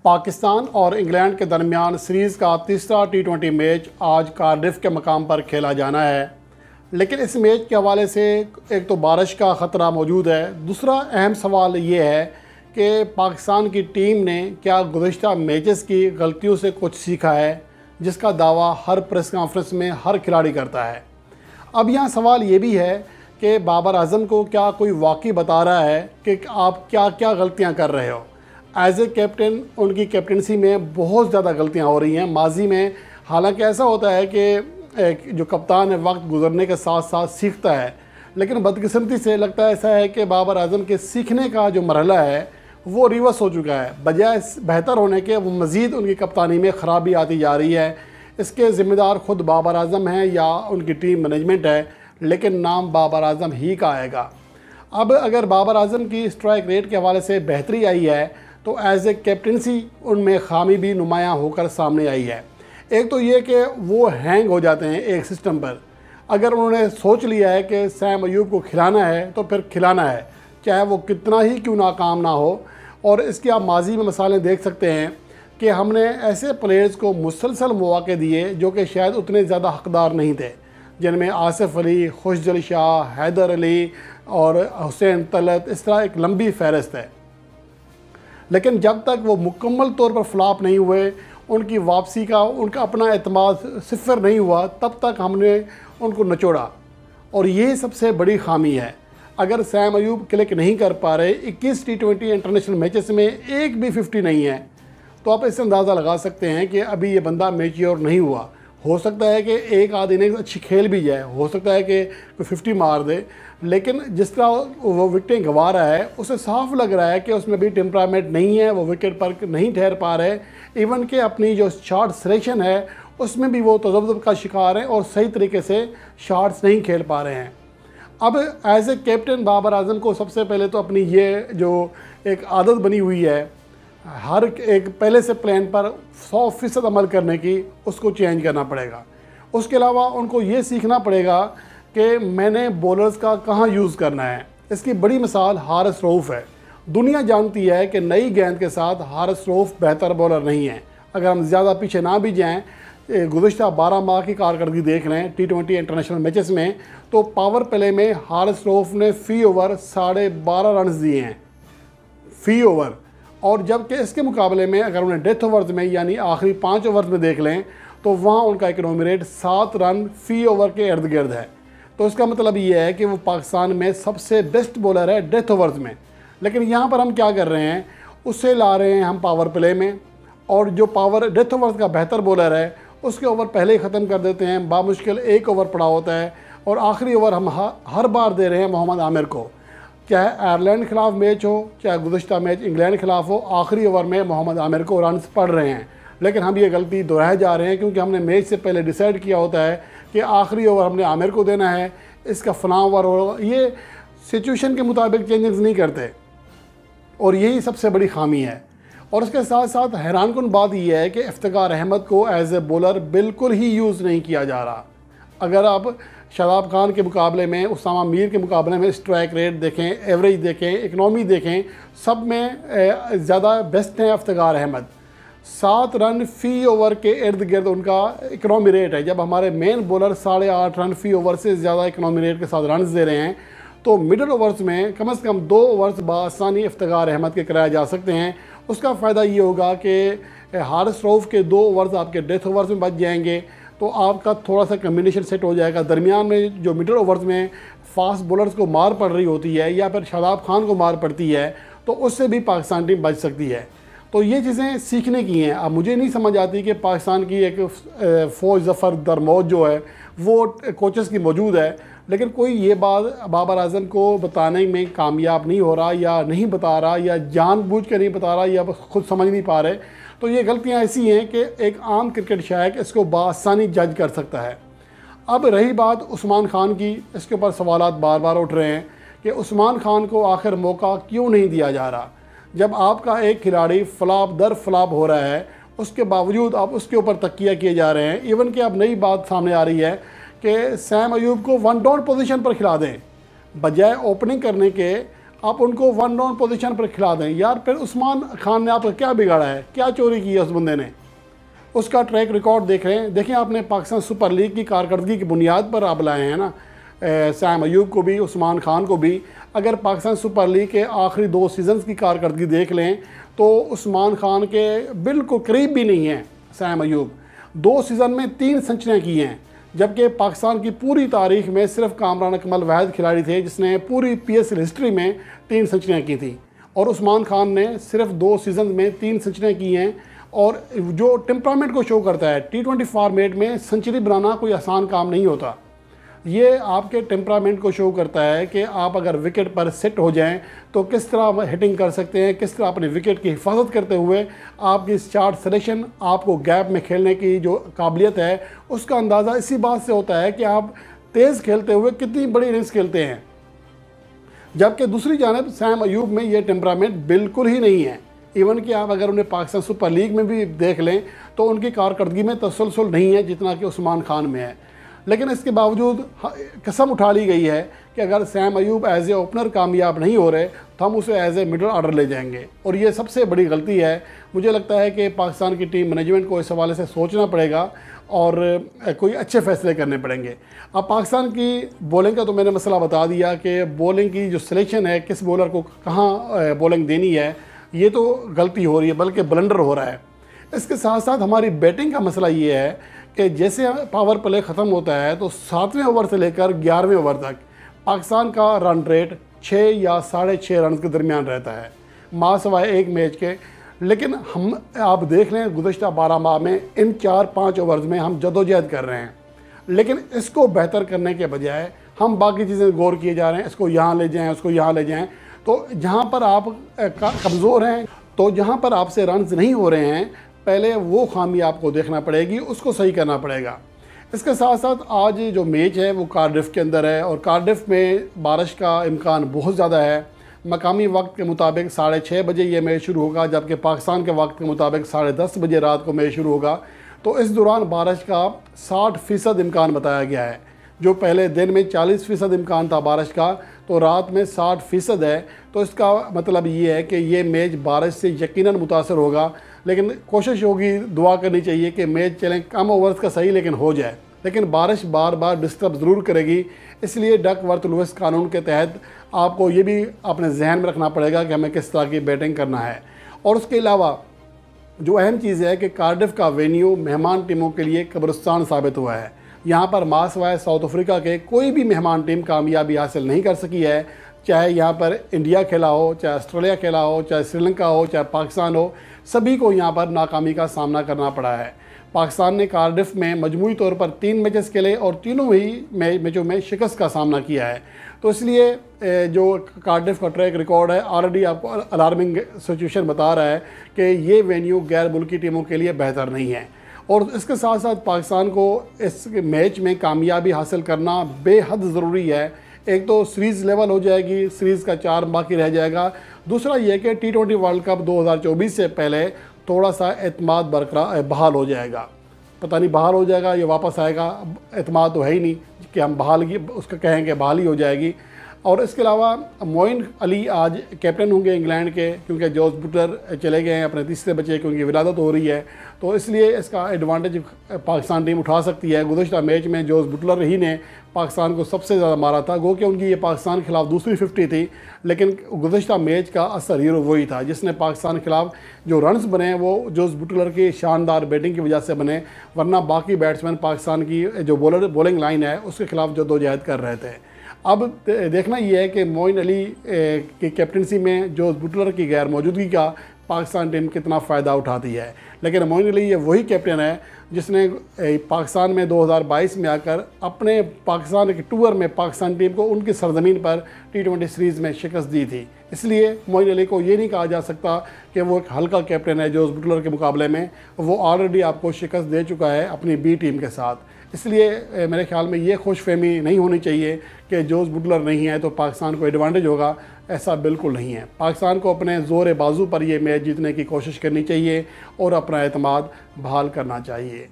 पाकिस्तान और इंग्लैंड के दरमियान सीरीज़ का तीसरा T20 मैच आज कार्डिफ के मकाम पर खेला जाना है। लेकिन इस मैच के हवाले से एक तो बारिश का ख़तरा मौजूद है, दूसरा अहम सवाल ये है कि पाकिस्तान की टीम ने क्या गुज़श्ता मैचेस की गलतियों से कुछ सीखा है, जिसका दावा हर प्रेस कॉन्फ्रेंस में हर खिलाड़ी करता है। अब यहाँ सवाल ये भी है कि बाबर आज़म को क्या कोई वाकई बता रहा है कि आप क्या क्या गलतियाँ कर रहे हो। एज ए कैप्टन उनकी कैप्टनसी में बहुत ज़्यादा गलतियाँ हो रही हैं माजी में। हालांकि ऐसा होता है कि जो कप्तान है वक्त गुजरने के साथ साथ सीखता है, लेकिन बदकिस्मती से लगता है ऐसा है कि बाबर आज़म के सीखने का जो मरहला है वो रिवर्स हो चुका है। बजाय बेहतर होने के वो मज़ीद उनकी कप्तानी में ख़राबी आती जा रही है। इसके ज़िम्मेदार ख़ुद बाबर आज़म हैं या उनकी टीम मैनेजमेंट है, लेकिन नाम बाबर आज़म ही का आएगा। अब अगर बाबर आज़म की स्ट्राइक रेट के हवाले से बेहतरी आई है तो एज ए कैप्टनसी उनमें खामी भी नुमायाँ होकर सामने आई है। एक तो ये कि वो हैंग हो जाते हैं एक सिस्टम पर। अगर उन्होंने सोच लिया है कि सैम अयूब को खिलाना है तो फिर खिलाना है, चाहे वो कितना ही क्यों नाकाम ना हो। और इसके आप माजी में मिसालें देख सकते हैं कि हमने ऐसे प्लेयर्स को मुसलसल मौके दिए जो कि शायद उतने ज़्यादा हकदार नहीं थे, जिनमें आसिफ अली, खुशदिल शाह, हैदर अली और हुसैन तलत, इस तरह एक लंबी फहरिस्त है। लेकिन जब तक वो मुकम्मल तौर पर फ्लॉप नहीं हुए, उनकी वापसी का उनका अपना एतमाद सिफर नहीं हुआ, तब तक हमने उनको नचोड़ा। और यही सबसे बड़ी खामी है। अगर सैम अयूब क्लिक नहीं कर पा रहे, 21 T20 इंटरनेशनल मैचेस में एक भी 50 नहीं है, तो आप इससे अंदाज़ा लगा सकते हैं कि अभी ये बंदा मैच्योर नहीं हुआ। हो सकता है कि एक आध इनिंग्स अच्छी खेल भी जाए, हो सकता है कि कोई 50 मार दे, लेकिन जिस तरह वो विकेटें गंवा रहा है उसे साफ लग रहा है कि उसमें भी टेम्परामेंट नहीं है, वो विकेट पर नहीं ठहर पा रहे। इवन कि अपनी जो शॉट सिलेक्शन है उसमें भी वो तज़ब्ज़ुब का शिकार है और सही तरीके से शॉट्स नहीं खेल पा रहे हैं। अब एज ए कैप्टन बाबर आज़म को सबसे पहले तो अपनी ये जो एक आदत बनी हुई है हर एक पहले से प्लान पर 100% अमल करने की, उसको चेंज करना पड़ेगा। उसके अलावा उनको ये सीखना पड़ेगा कि मैंने बॉलर्स का कहाँ यूज़ करना है। इसकी बड़ी मिसाल हारिस रऊफ़ है। दुनिया जानती है कि नई गेंद के साथ हारिस रऊफ़ बेहतर बॉलर नहीं है। अगर हम ज़्यादा पीछे ना भी जाएँ, गुज़श्ता 12 माह की कारकर्दगी देख लें T20 इंटरनेशनल मैचेस में, तो पावर प्ले में हारिस रऊफ़ ने फ़ी ओवर 12.5 रन दिए हैं फ़ी ओवर। और जबकि इसके मुकाबले में अगर उन्हें डेथ ओवर्स में यानी आखिरी 5 ओवर्स में देख लें तो वहाँ उनका इकनॉमी रेट 7 रन फ़ी ओवर के इर्द गिर्द है। तो इसका मतलब ये है कि वो पाकिस्तान में सबसे बेस्ट बॉलर है डेथ ओवर्स में। लेकिन यहाँ पर हम क्या कर रहे हैं, उससे ला रहे हैं हम पावर प्ले में, और जो पावर डेथ ओवर्स का बेहतर बॉलर है उसके ओवर पहले ही ख़त्म कर देते हैं। बामुश्किल 1 ओवर पड़ा होता है और आखिरी ओवर हम हर बार दे रहे हैं मोहम्मद आमिर को। चाहे आयरलैंड के ख़िलाफ़ मैच हो, चाहे गुज़श्ता मैच इंग्लैंड के ख़िलाफ़ हो, आखिरी ओवर में मोहम्मद आमिर को रन्स पड़ रहे हैं। लेकिन हम ये गलती दोहराए जा रहे हैं क्योंकि हमने मैच से पहले डिसाइड किया होता है कि आखिरी ओवर हमने आमिर को देना है, इसका फ़लाँ ओवर हो। ये सिचुएशन के मुताबिक चेंजेस नहीं करते और यही सबसे बड़ी खामी है। और उसके साथ साथ हैरानकुन बात यह है कि इफ्तिकार अहमद को एज ए बॉलर बिल्कुल ही यूज़ नहीं किया जा रहा। अगर आप शादाब खान के मुकाबले में, उसामा मीर के मुकाबले में स्ट्राइक रेट देखें, एवरेज देखें, इकनॉमी देखें, सब में ज़्यादा बेस्ट हैं इफ्तिकार अहमद। 7 रन फ़ी ओवर के इर्द गिर्द उनका इकनॉमी रेट है। जब हमारे मेन बॉलर 8.5 रन फ़ी ओवर से ज़्यादा इकनॉमी रेट के साथ रन दे रहे हैं, तो मिडल ओवर्स में कम से कम 2 ओवर्स बआसानी इफ्तिकार अहमद के कराए जा सकते हैं। उसका फ़ायदा ये होगा कि हारिस रऊफ़ के 2 ओवर्स आपके डेथ ओवर्स में बच जाएंगे, तो आपका थोड़ा सा कम्बिनेशन सेट हो जाएगा। दरमियान में जो मिडल ओवर्स में फास्ट बॉलर्स को मार पड़ रही होती है या फिर शादाब खान को मार पड़ती है, तो उससे भी पाकिस्तान टीम बच सकती है। तो ये चीज़ें सीखने की हैं। अब मुझे नहीं समझ आती कि पाकिस्तान की एक फ़ौज ज़फ़र दरमौज जो है वो कोचेस की मौजूद है, लेकिन कोई ये बात बाबर आज़म को बताने में कामयाब नहीं हो रहा, या नहीं बता रहा, या जानबूझ के नहीं बता रहा, या खुद समझ नहीं पा रहे। तो ये गलतियाँ ऐसी हैं कि एक आम क्रिकेट शायक इसको बआसानी जज कर सकता है। अब रही बात उस्मान खान की, इसके ऊपर सवालात बार बार उठ रहे हैं कि उस्मान खान को आखिर मौका क्यों नहीं दिया जा रहा। जब आपका एक खिलाड़ी फ्लॉप दर फ्लॉप हो रहा है, उसके बावजूद आप उसके ऊपर तकिया किए जा रहे हैं। इवन कि अब नई बात सामने आ रही है कि सैम अयूब को 1 डाउन पोजीशन पर खिला दें, बजाय ओपनिंग करने के आप उनको वन डाउन पोजीशन पर खिला दें यार। फिर उस्मान खान ने आपका क्या बिगाड़ा है, क्या चोरी की है उस बंदे ने? उसका ट्रैक रिकॉर्ड देख रहे हैं, देखें आपने पाकिस्तान सुपर लीग की कारकर्दगी की बुनियाद पर आप लाए हैं ना सैम अयूब को भी, उस्मान खान को भी। अगर पाकिस्तान सुपर लीग के आखिरी 2 सीज़न्स की कारकर्दगी देख लें तो उस्मान खान के बिल्कुल करीब भी नहीं है सैम अयूब। 2 सीज़न में 3 सेंचुरियाँ की हैं, जबकि पाकिस्तान की पूरी तारीख में सिर्फ कामरान अकमल वाहिद खिलाड़ी थे जिसने पूरी PSL हिस्ट्री में 3 सेंचुरियाँ की थी, और उस्मान खान ने सिर्फ 2 सीज़न में 3 सेंचुरियाँ की हैं। और जो टेम्परामेंट को शो करता है, T20 फॉर्मेट में सेंचुरी बनाना कोई आसान काम नहीं होता। ये आपके टेम्परामेंट को शो करता है कि आप अगर विकेट पर सेट हो जाएं तो किस तरह हिटिंग कर सकते हैं, किस तरह अपने विकेट की हिफाजत करते हुए आपकी शाट सिलेक्शन, आपको गैप में खेलने की जो काबिलियत है उसका अंदाज़ा इसी बात से होता है कि आप तेज़ खेलते हुए कितनी बड़ी इनिंग्स खेलते हैं। जबकि दूसरी जानब सैम अयूब में ये टेम्परामेंट बिल्कुल ही नहीं है। इवन कि आप अगर उन्हें पाकिस्तान सुपर लीग में भी देख लें तो उनकी कारकर्दगी में तसलसल नहीं है जितना कि उस्मान खान में है। लेकिन इसके बावजूद कसम उठा ली गई है कि अगर Saim Ayub as a opener कामयाब नहीं हो रहे तो हम उसे एज ए मिडल ऑर्डर ले जाएंगे, और ये सबसे बड़ी गलती है। मुझे लगता है कि पाकिस्तान की टीम मैनेजमेंट को इस हवाले से सोचना पड़ेगा और कोई अच्छे फैसले करने पड़ेंगे। अब पाकिस्तान की बॉलिंग का तो मैंने मसला बता दिया कि बॉलिंग की जो सिलेक्शन है, किस बॉलर को कहाँ बॉलिंग देनी है, ये तो गलती हो रही है, बल्कि ब्लंडर हो रहा है। इसके साथ साथ हमारी बैटिंग का मसला ये है कि जैसे पावर प्ले ख़त्म होता है तो 7वें ओवर से लेकर 11वें ओवर तक पाकिस्तान का रन रेट 6 या 6.5 रन के दरमियान रहता है, माह सवाए एक मैच के। लेकिन हम आप देख लें गुज़श्ता 12 माह में इन 4-5 ओवर्स में हम जदोजहद कर रहे हैं, लेकिन इसको बेहतर करने के बजाय हम बाकी चीज़ें गौर किए जा रहे हैं, इसको यहाँ ले जाएँ, उसको यहाँ ले जाएँ। तो जहाँ पर आप कमज़ोर हैं, तो जहाँ पर आपसे रन्स नहीं हो रहे हैं, पहले वो खामी आपको देखना पड़ेगी, उसको सही करना पड़ेगा। इसके साथ साथ आज जो मैच है वो कार्डिफ के अंदर है, और कार्डिफ में बारिश का इम्कान बहुत ज़्यादा है। मकामी वक्त के मुताबिक 6:30 बजे ये मैच शुरू होगा, जबकि पाकिस्तान के वक्त के मुताबिक 10:30 बजे रात को मैच शुरू होगा। तो इस दौरान बारिश का 60% इम्कान बताया गया है। जो पहले दिन में 40% इम्कान था बारिश का, तो रात में 60% है। तो इसका मतलब ये है कि ये मैच बारिश से यकीनन मुतासर होगा, लेकिन कोशिश होगी, दुआ करनी चाहिए कि मैच चलें कम ओवर्स का सही लेकिन हो जाए। लेकिन बारिश बार बार डिस्टर्ब ज़रूर करेगी, इसलिए डकवर्थ लुईस कानून के तहत आपको ये भी अपने जहन में रखना पड़ेगा कि हमें किस तरह की बैटिंग करना है। और उसके अलावा जो अहम चीज़ है कि कार्डिफ का वेन्यू मेहमान टीमों के लिए कब्रिस्तान साबित हुआ है। यहाँ पर मासवाए साउथ अफ्रीका के कोई भी मेहमान टीम कामयाबी हासिल नहीं कर सकी है, चाहे यहाँ पर इंडिया खेला हो, चाहे ऑस्ट्रेलिया खेला हो, चाहे श्रीलंका हो, चाहे पाकिस्तान हो, सभी को यहाँ पर नाकामी का सामना करना पड़ा है। पाकिस्तान ने कार्डिफ में मजमूई तौर पर 3 मैचेस खेले और तीनों ही मैचों में शिकस्त का सामना किया है। तो इसलिए जो कार्डिफ का ट्रैक रिकॉर्ड है ऑलरेडी आपको अलार्मिंग सिचुएशन बता रहा है कि ये वेन्यू गैर मुल्की टीमों के लिए बेहतर नहीं है। और इसके साथ साथ पाकिस्तान को इस मैच में कामयाबी हासिल करना बेहद ज़रूरी है। एक तो सीरीज़ लेवल हो जाएगी, सीरीज़ का 4 बाकी रह जाएगा। दूसरा ये कि T20 वर्ल्ड कप 2024 से पहले थोड़ा सा एतमाद बरकरार बहाल हो जाएगा। पता नहीं बहाल हो जाएगा या वापस आएगा, एतमाद तो है ही नहीं कि हम बहाल की उसका कहेंगे बहाल ही हो जाएगी। और इसके अलावा मोइन अली आज कैप्टन होंगे इंग्लैंड के, क्योंकि जॉस बुटलर चले गए हैं अपने तीसरे बच्चे की, उनकी विलादत हो रही है। तो इसलिए इसका एडवांटेज पाकिस्तान टीम उठा सकती है। गुज़श्ता मैच में जॉस बुटलर ही ने पाकिस्तान को सबसे ज़्यादा मारा था, गो कि उनकी ये पाकिस्तान के खिलाफ दूसरी 50 थी, लेकिन गुज़श्ता मैच का असर हीरो वही था जिसने पाकिस्तान के खिलाफ जो रन्स बने हैं वो जॉस बुटलर की शानदार बैटिंग की वजह से बने, वरना बाकी बैट्समैन पाकिस्तान की जो बॉलिंग लाइन है उसके खिलाफ जद्दोजहद कर रहे थे। अब देखना ये है कि मोइन अली की कैप्टनसी में जॉस बुटलर की गैर मौजूदगी का पाकिस्तान टीम कितना फ़ायदा उठाती है। लेकिन मोइन अली ये वही कैप्टन है जिसने पाकिस्तान में 2022 में आकर अपने पाकिस्तान के टूर में पाकिस्तान टीम को उनकी सरजमीन पर T20 सीरीज़ में शिकस्त दी थी। इसलिए मोइन अली को ये नहीं कहा जा सकता कि वो एक हल्का कैप्टन है जॉस बुटलर के मुकाबले में। वो ऑलरेडी आपको शिकस्त दे चुका है अपनी बी टीम के साथ। इसलिए मेरे ख्याल में ये खुशफहमी नहीं होनी चाहिए कि जॉस बुटलर नहीं है तो पाकिस्तान को एडवांटेज होगा, ऐसा बिल्कुल नहीं है। पाकिस्तान को अपने ज़ोर बाजू पर ये मैच जीतने की कोशिश करनी चाहिए और अपना एतमाद बहाल करना चाहिए।